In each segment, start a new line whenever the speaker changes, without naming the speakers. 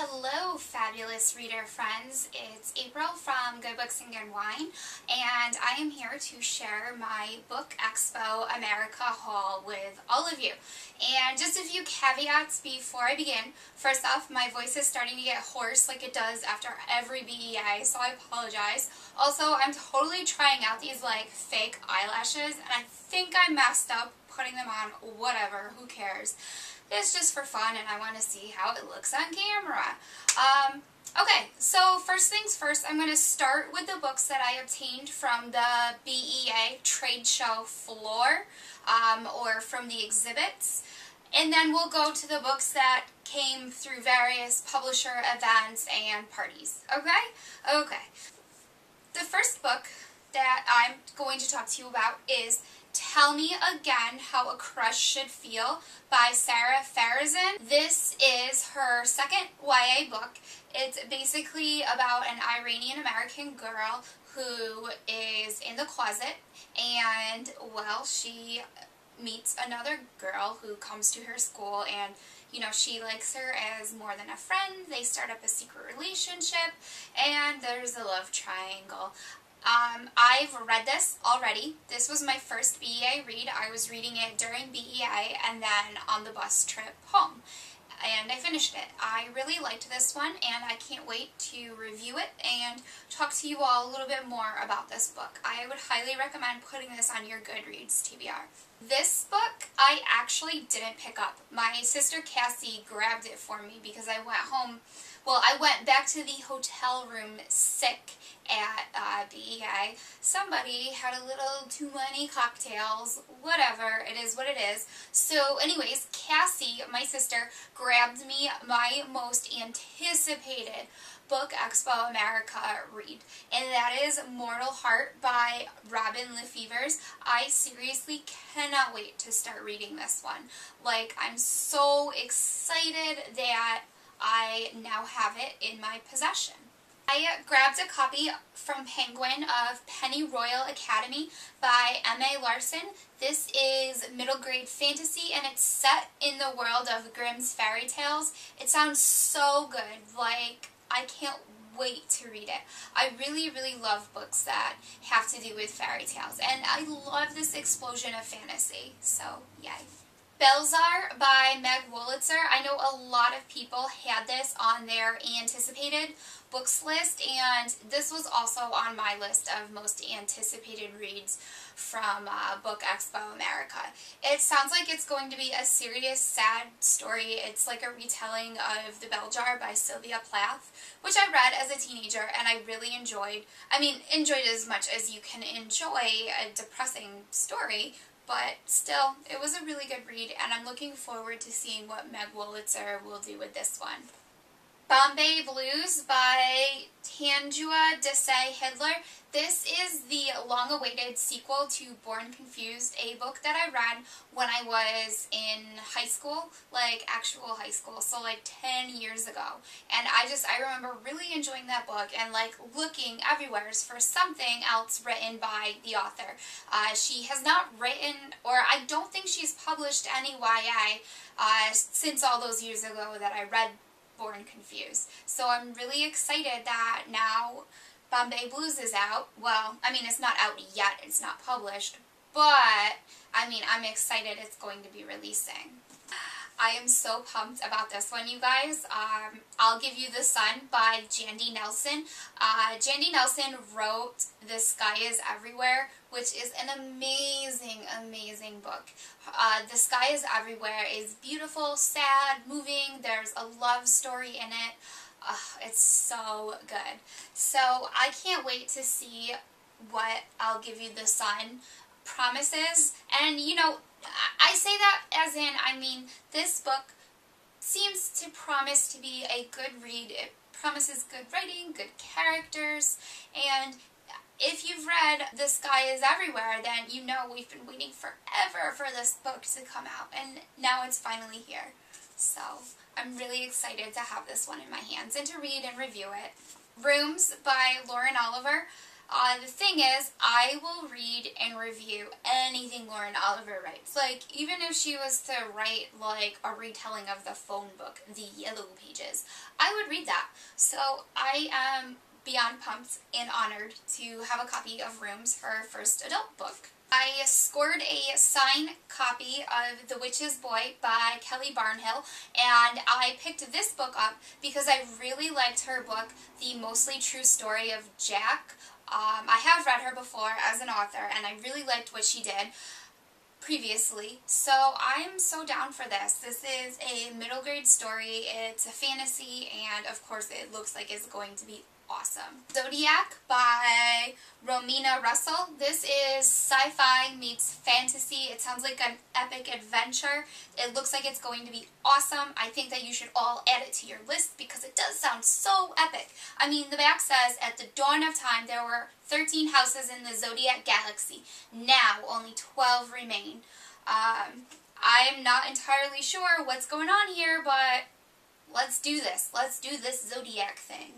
Hello, fabulous reader friends. It's April from Good Books and Good Wine, and I am here to share my Book Expo America haul with all of you. And just a few caveats before I begin. First off, my voice is starting to get hoarse like it does after every BEA, so I apologize. Also, I'm totally trying out these fake eyelashes, and I think I messed up putting them on. Whatever, who cares? It's just for fun, and I want to see how it looks on camera. Okay, so first things first, I'm going to start with the books that I obtained from the BEA trade show floor, or from the exhibits. And then we'll go to the books that came through various publisher events and parties. Okay? Okay. The first book that I'm going to talk to you about is Tell Me Again How a Crush Should Feel by Sarah Farizan. This is her second YA book. It's basically about an Iranian-American girl who is in the closet and, well, she meets another girl who comes to her school and, you know, she likes her as more than a friend. They start up a secret relationship and there's a love triangle. I've read this already. This was my first BEA read. I was reading it during BEA and then on the bus trip home. And I finished it. I really liked this one and I can't wait to review it and talk to you all a little bit more about this book. I would highly recommend putting this on your Goodreads TBR. This book I actually didn't pick up. My sister Cassie grabbed it for me because I went home. Well, I went back to the hotel room sick at BEA. Somebody had a little too many cocktails, whatever, it is what it is. So anyways, Cassie, my sister, grabbed me my most anticipated Book Expo America read, and that is Mortal Heart by Robin Lefevers. I seriously cannot wait to start reading this one. Like, I'm so excited that I now have it in my possession. I grabbed a copy from Penguin of Pennyroyal Academy by M.A. Larson. This is middle grade fantasy and it's set in the world of Grimm's fairy tales. It sounds so good. Like, I can't wait to read it. I really, really love books that have to do with fairy tales, and I love this explosion of fantasy, so yay. Belzar by Meg Wolitzer. I know a lot of people had this on their anticipated books list, and this was also on my list of most anticipated reads from Book Expo America. It sounds like it's going to be a serious, sad story. It's like a retelling of The Bell Jar by Sylvia Plath, which I read as a teenager and I really enjoyed. I mean, enjoyed as much as you can enjoy a depressing story, but still, it was a really good read, and I'm looking forward to seeing what Meg Wolitzer will do with this one. Bombay Blues by Tanjua Desai-Hidler. This is the long-awaited sequel to Born Confused, a book that I read when I was in high school, like actual high school, so like 10 years ago. And I remember really enjoying that book and like looking everywhere for something else written by the author. She has not written, or I don't think she's published any YA since all those years ago that I read Born Confused. So I'm really excited that now Bombay Blues is out. Well, I mean, it's not out yet, it's not published, but I mean, I'm excited it's going to be releasing. I am so pumped about this one, you guys. I'll Give You the Sun by Jandy Nelson. Jandy Nelson wrote The Sky is Everywhere, which is an amazing, amazing book. The Sky is Everywhere is beautiful, sad, moving. There's a love story in it. It's so good. So I can't wait to see what I'll Give You the Sun promises. And, you know, I say that as in, I mean, this book seems to promise to be a good read. It promises good writing, good characters, and if you've read The Sky is Everywhere, then you know we've been waiting forever for this book to come out, and now it's finally here. So I'm really excited to have this one in my hands and to read and review it. Rooms by Lauren Oliver. The thing is, I will read and review anything Lauren Oliver writes. Like, even if she was to write, like, a retelling of the phone book, The Yellow Pages, I would read that. So, I am beyond pumped and honored to have a copy of Rooms, her first adult book. I scored a signed copy of The Witch's Boy by Kelly Barnhill, and I picked this book up because I really liked her book, The Mostly True Story of Jack. I have read her before as an author, and I really liked what she did previously, so I'm so down for this. This is a middle grade story, it's a fantasy, and of course it looks like it's going to be awesome. Zodiac by Romina Russell. This is sci-fi meets fantasy. It sounds like an epic adventure. It looks like it's going to be awesome. I think that you should all add it to your list because it does sound so epic. I mean, the back says, at the dawn of time there were 13 houses in the Zodiac galaxy. Now only 12 remain. I'm not entirely sure what's going on here, but let's do this. Let's do this Zodiac thing.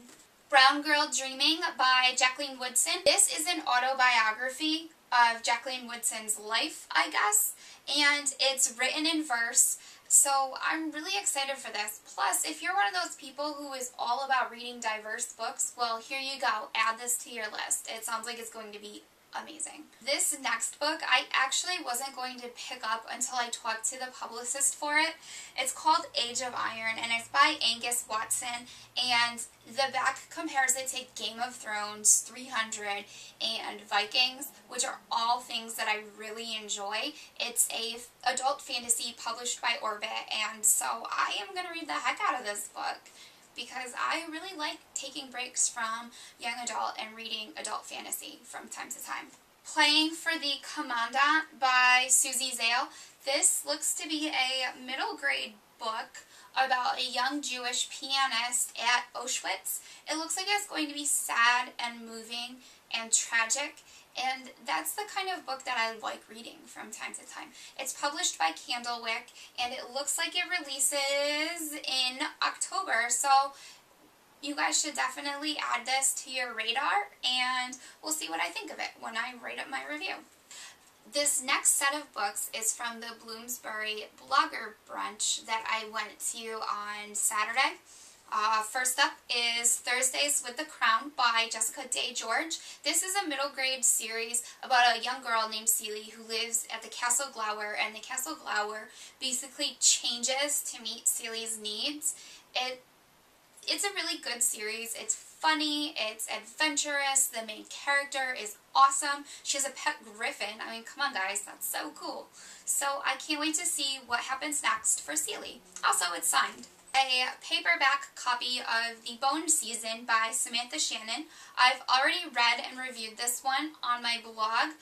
Brown Girl Dreaming by Jacqueline Woodson. This is an autobiography of Jacqueline Woodson's life, I guess, and it's written in verse, so I'm really excited for this. Plus, if you're one of those people who is all about reading diverse books, well, here you go. Add this to your list. It sounds like it's going to be amazing. This next book I actually wasn't going to pick up until I talked to the publicist for it. It's called Age of Iron, and it's by Angus Watson, and the back compares it to Game of Thrones, 300, and Vikings, which are all things that I really enjoy. It's a adult fantasy published by Orbit, and so I am going to read the heck out of this book, because I really like taking breaks from young adult and reading adult fantasy from time to time. Playing for the Qimonda by Susie Zale. This looks to be a middle grade book about a young Jewish pianist at Auschwitz. It looks like it's going to be sad and moving and tragic, and that's the kind of book that I like reading from time to time. It's published by Candlewick, and it looks like it releases in October, so you guys should definitely add this to your radar, and we'll see what I think of it when I write up my review. This next set of books is from the Bloomsbury Blogger Brunch that I went to on Saturday. First up is Thursdays with the Crown by Jessica Day George. This is a middle grade series about a young girl named Celie who lives at the Castle Glower, and the Castle Glower basically changes to meet Celie's needs. It's a really good series. It's funny, it's adventurous, the main character is awesome. She has a pet griffin. I mean, come on guys, that's so cool. So I can't wait to see what happens next for Celie. Also, it's signed. A paperback copy of The Bone Season by Samantha Shannon. I've already read and reviewed this one on my blog.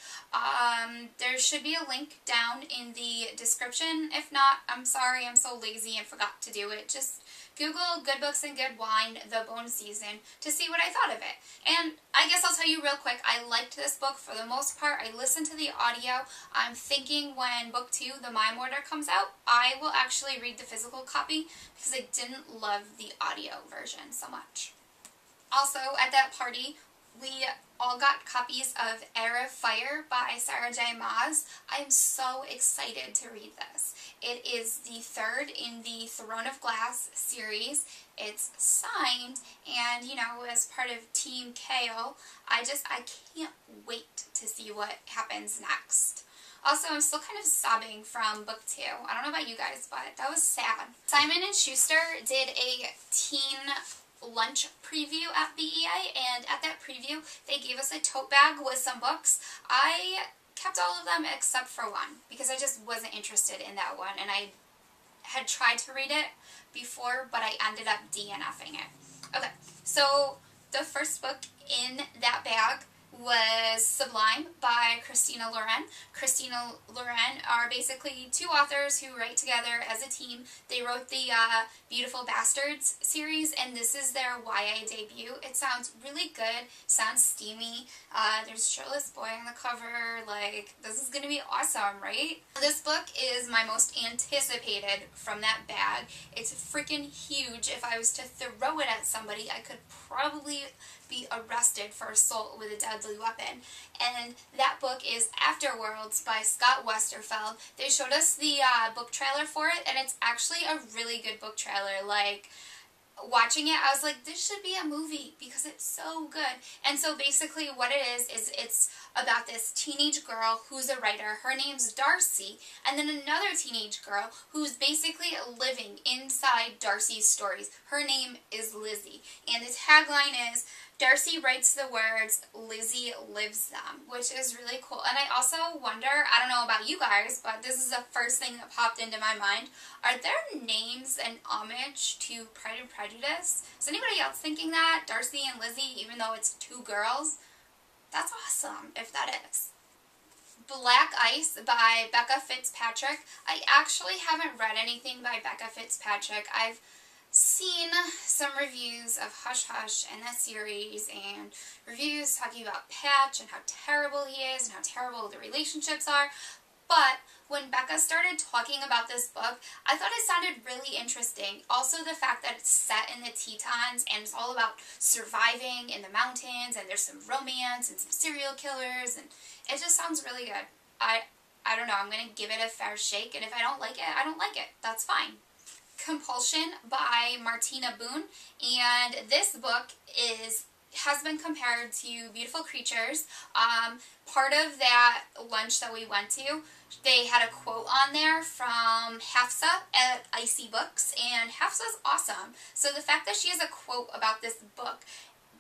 There should be a link down in the description. If not, I'm sorry, I'm so lazy and forgot to do it. Just Google Good Books and Good Wine, The Bone Season, to see what I thought of it. And I guess I'll tell you real quick, I liked this book for the most part. I listened to the audio. I'm thinking when book 2, The Mime Order, comes out, I will actually read the physical copy because I didn't love the audio version so much. Also, at that party, we all got copies of Erafire by Sarah J. Maas. I'm so excited to read this. It is the third in the Throne of Glass series. It's signed, and you know, as part of Team Kale, I can't wait to see what happens next. Also, I'm still kind of sobbing from book 2. I don't know about you guys, but that was sad. Simon & Schuster did a teen lunch preview at BEA, and at that preview they gave us a tote bag with some books. I kept all of them except for one because I just wasn't interested in that one, and I had tried to read it before, but I ended up DNFing it. Okay, so the first book in that bag was Sublime by Christina Loren. Christina Loren are basically two authors who write together as a team. They wrote the Beautiful Bastards series, and this is their YA debut. It sounds really good, sounds steamy. There's a shirtless boy on the cover. Like, this is gonna be awesome, right? This book is my most anticipated from that bag. It's freaking huge. If I was to throw it at somebody, I could probably be arrested for assault with a deadly Deadly Weapon. And that book is Afterworlds by Scott Westerfeld. They showed us the book trailer for it, and it's actually a really good book trailer. Like, watching it, I was like, this should be a movie because it's so good. And so basically what it is it's about this teenage girl who's a writer. Her name's Darcy, and then another teenage girl who's basically living inside Darcy's stories. Her name is Lizzie, and the tagline is, Darcy writes the words, Lizzie lives them, which is really cool. And I also wonder, I don't know about you guys, but this is the first thing that popped into my mind. Are their names an homage to Pride and Prejudice? Is anybody else thinking that? Darcy and Lizzie, even though it's two girls? That's awesome, if that is. Black Ice by Becca Fitzpatrick. I actually haven't read anything by Becca Fitzpatrick. I've seen some reviews of Hush Hush and that series, and reviews talking about Patch and how terrible he is and how terrible the relationships are. But when Becca started talking about this book, I thought it sounded really interesting. Also the fact that it's set in the Tetons and it's all about surviving in the mountains, and there's some romance and some serial killers, and it just sounds really good. I don't know, I'm going to give it a fair shake, and if I don't like it, I don't like it. That's fine. Compulsion by Martina Boone, and this book has been compared to Beautiful Creatures. Part of that lunch that we went to, they had a quote on there from Hafsa at Icy Books, and Hafsa's awesome. So the fact that she has a quote about this book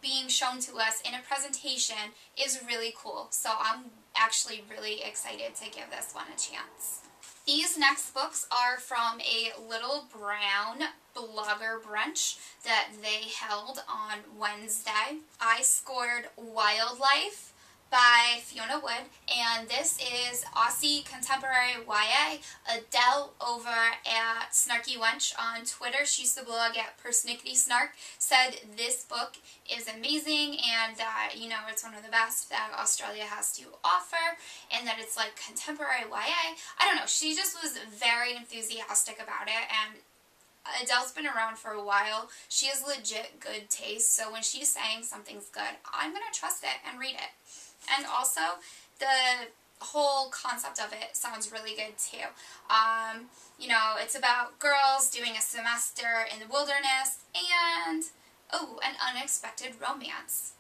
being shown to us in a presentation is really cool. So I'm actually really excited to give this one a chance. These next books are from a Little Brown blogger brunch that they held on Wednesday. I scored Wildlife by Fiona Wood, and this is Aussie contemporary YA. Adele over at Snarky Wench on Twitter, she used to blog at Persnickety Snark, said this book is amazing and that, you know, it's one of the best that Australia has to offer, and that it's like contemporary YA. I don't know, she just was very enthusiastic about it, and Adele's been around for a while. She has legit good taste, so when she's saying something's good, I'm going to trust it and read it. And also, the whole concept of it sounds really good too. You know, it's about girls doing a semester in the wilderness and, oh, an unexpected romance.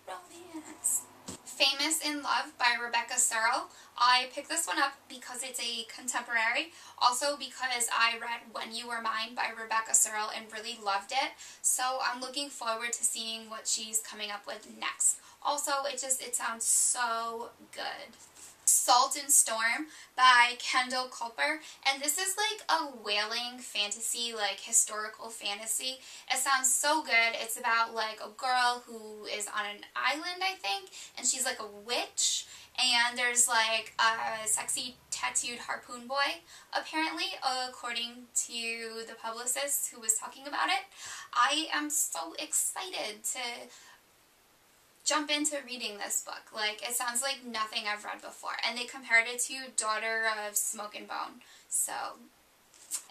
Romance. Famous in Love by Rebecca Searle. I picked this one up because it's a contemporary, also because I read When You Were Mine by Rebecca Searle and really loved it, so I'm looking forward to seeing what she's coming up with next. Also, it sounds so good. Salt and Storm by Kendall Culper, and this is like a whaling fantasy, like historical fantasy. It sounds so good. It's about like a girl who is on an island, I think, and she's like a witch, and there's like a sexy tattooed harpoon boy, apparently, according to the publicist who was talking about it. I am so excited to jump into reading this book. Like, it sounds like nothing I've read before. And they compared it to Daughter of Smoke and Bone. So,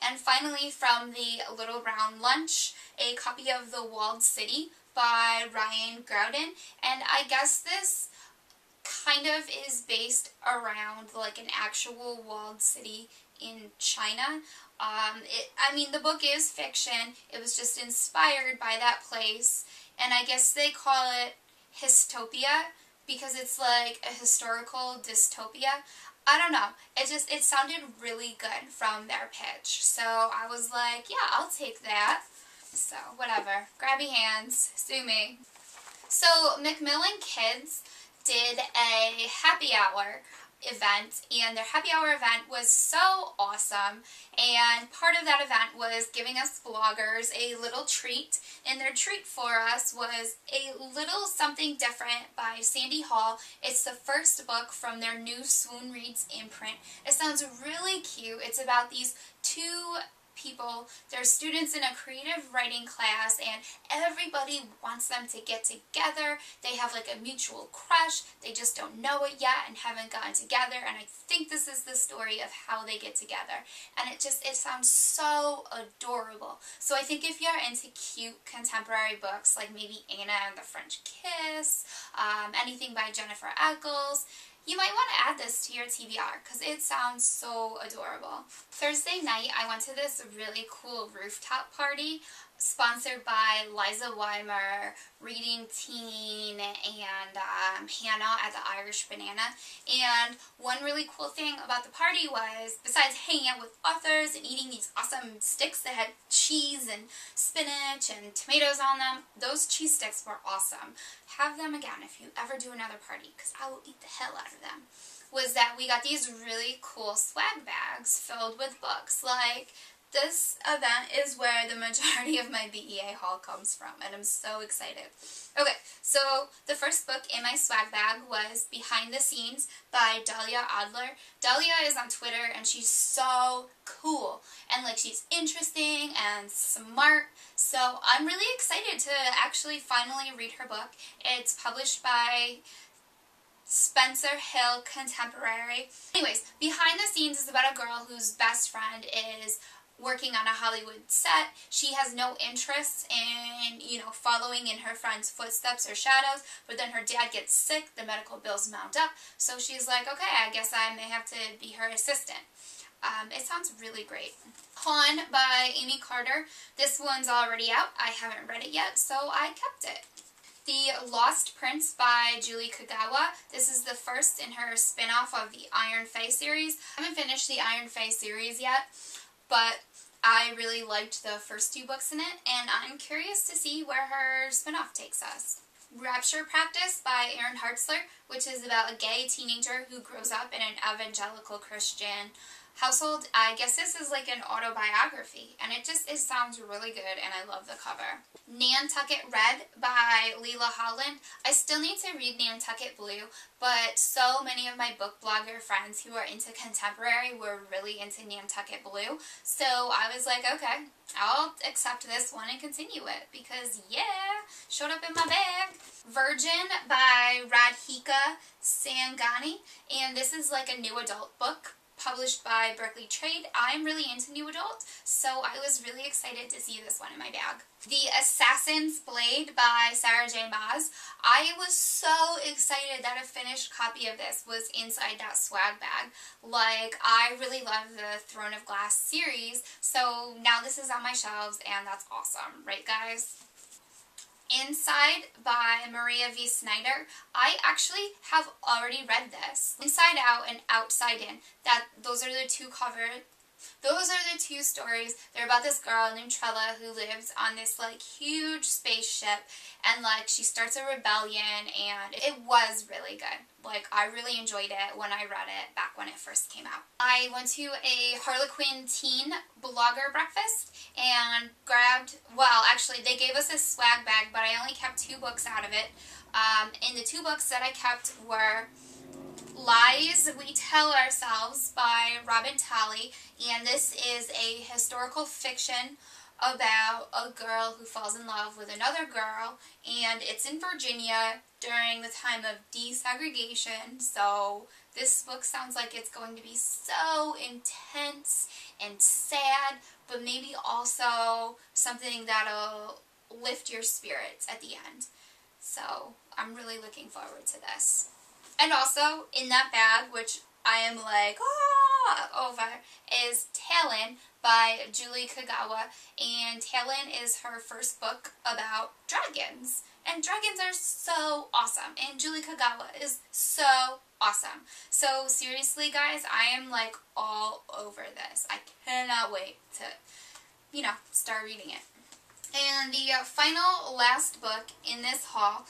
and finally from the Little Brown Lunch, a copy of The Walled City by Ryan Groudon. And I guess this kind of is based around like an actual walled city in China. I mean, the book is fiction. It was just inspired by that place. And I guess they call it Hystopia because it's like a historical dystopia. I don't know. It sounded really good from their pitch. So I was like, yeah, I'll take that. So whatever. Grabby hands. Sue me. So Macmillan Kids did a happy hour event, and their happy hour event was so awesome, and part of that event was giving us bloggers a little treat, and their treat for us was a little something different by Sandy Hall. It's the first book from their new Swoon Reads imprint. It sounds really cute. It's about these two people. They're students in a creative writing class, and everybody wants them to get together. They have like a mutual crush. They just don't know it yet and haven't gotten together, and I think this is the story of how they get together. And it sounds so adorable. So I think if you're into cute contemporary books like maybe Anna and the French Kiss, anything by Jennifer Eccles. You might want to add this to your TBR because it sounds so adorable. Thursday night, I went to this really cool rooftop party sponsored by Liza Weimer, Reading Teen, and Hannah at the Irish Banana. And one really cool thing about the party was, besides hanging out with authors and eating these awesome sticks that had cheese and spinach and tomatoes on them, those cheese sticks were awesome. Have them again if you ever do another party, because I will eat the hell out of them. Was that we got these really cool swag bags filled with books. Like, this event is where the majority of my BEA haul comes from, and I'm so excited. Okay, so the first book in my swag bag was Behind the Scenes by Dahlia Adler. Dahlia is on Twitter, and she's so cool, and like she's interesting and smart, so I'm really excited to actually finally read her book. It's published by Spencer Hill Contemporary. Anyways, Behind the Scenes is about a girl whose best friend is working on a Hollywood set. She has no interest in, following in her friend's footsteps or shadows, but then her dad gets sick, the medical bills mount up, so she's like, okay, I guess I may have to be her assistant. It sounds really great. Pawn by Amy Carter. This one's already out. I haven't read it yet, so I kept it. The Lost Prince by Julie Kagawa. This is the first in her spin-off of the Iron Fae series. I haven't finished the Iron Fae series yet, but I really liked the first two books in it, and I'm curious to see where her spin-off takes us. Rapture Practice by Erin Hartzler, which is about a gay teenager who grows up in an evangelical Christian household. I guess this is like an autobiography, and it sounds really good, and I love the cover. Nantucket Red by Leila Holland. I still need to read Nantucket Blue, but so many of my book blogger friends who are into contemporary were really into Nantucket Blue, so I was like, okay, I'll accept this one and continue it, because yeah, showed up in my bag. Virgin by Radhika Sangani, and this is like a new adult book published by Berkeley Trade. I'm really into new adult, so I was really excited to see this one in my bag. The Assassin's Blade by Sarah J. Maas. I was so excited that a finished copy of this was inside that swag bag. Like, I really love the Throne of Glass series, so now this is on my shelves, and that's awesome, right guys? Inside by Maria V. Snyder. I actually have already read this. Inside Out and Outside In. Those are the two stories. They're about this girl named Trella who lives on this like huge spaceship, and like she starts a rebellion, and it was really good. Like, I really enjoyed it when I read it back when it first came out. I went to a Harlequin teen blogger breakfast and grabbed, well, actually they gave us a swag bag, but I only kept 2 books out of it. And the 2 books that I kept were Lies We Tell Ourselves by Robin Talley, and this is a historical fiction about a girl who falls in love with another girl, and it's in Virginia during the time of desegregation, so this book sounds like it's going to be so intense and sad, but maybe also something that'll lift your spirits at the end. So I'm really looking forward to this. And also in that bag, which I am like, over, is Talon by Julie Kagawa, and Talon is her first book about dragons. And dragons are so awesome, and Julie Kagawa is so awesome. So seriously guys, I am like all over this. I cannot wait to, start reading it. And the last book in this haul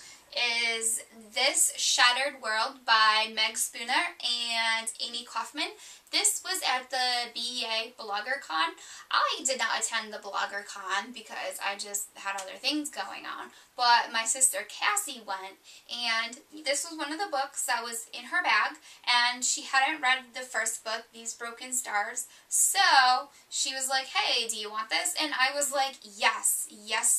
is This Shattered World by Meg Spooner and Amy Kaufman. This was at the BEA BloggerCon. I did not attend the BloggerCon because I just had other things going on, but my sister Cassie went, and this was one of the books that was in her bag, and she hadn't read the first book, These Broken Stars, so she was like, hey, do you want this? And I was like, yes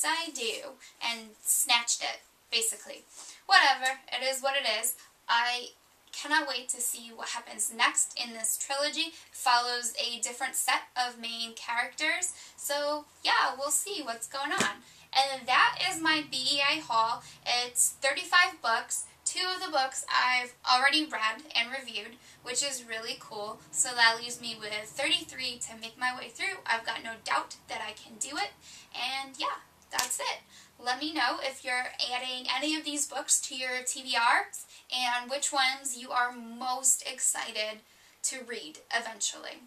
I do, and snatched it. Basically. Whatever, it is what it is. I cannot wait to see what happens next in this trilogy. It follows a different set of main characters, so yeah, we'll see what's going on. And that is my BEA haul. It's 35 books, 2 of the books I've already read and reviewed, which is really cool. So that leaves me with 33 to make my way through. I've got no doubt that I can do it. And yeah, that's it. Let me know if you're adding any of these books to your TBRs and which ones you are most excited to read eventually.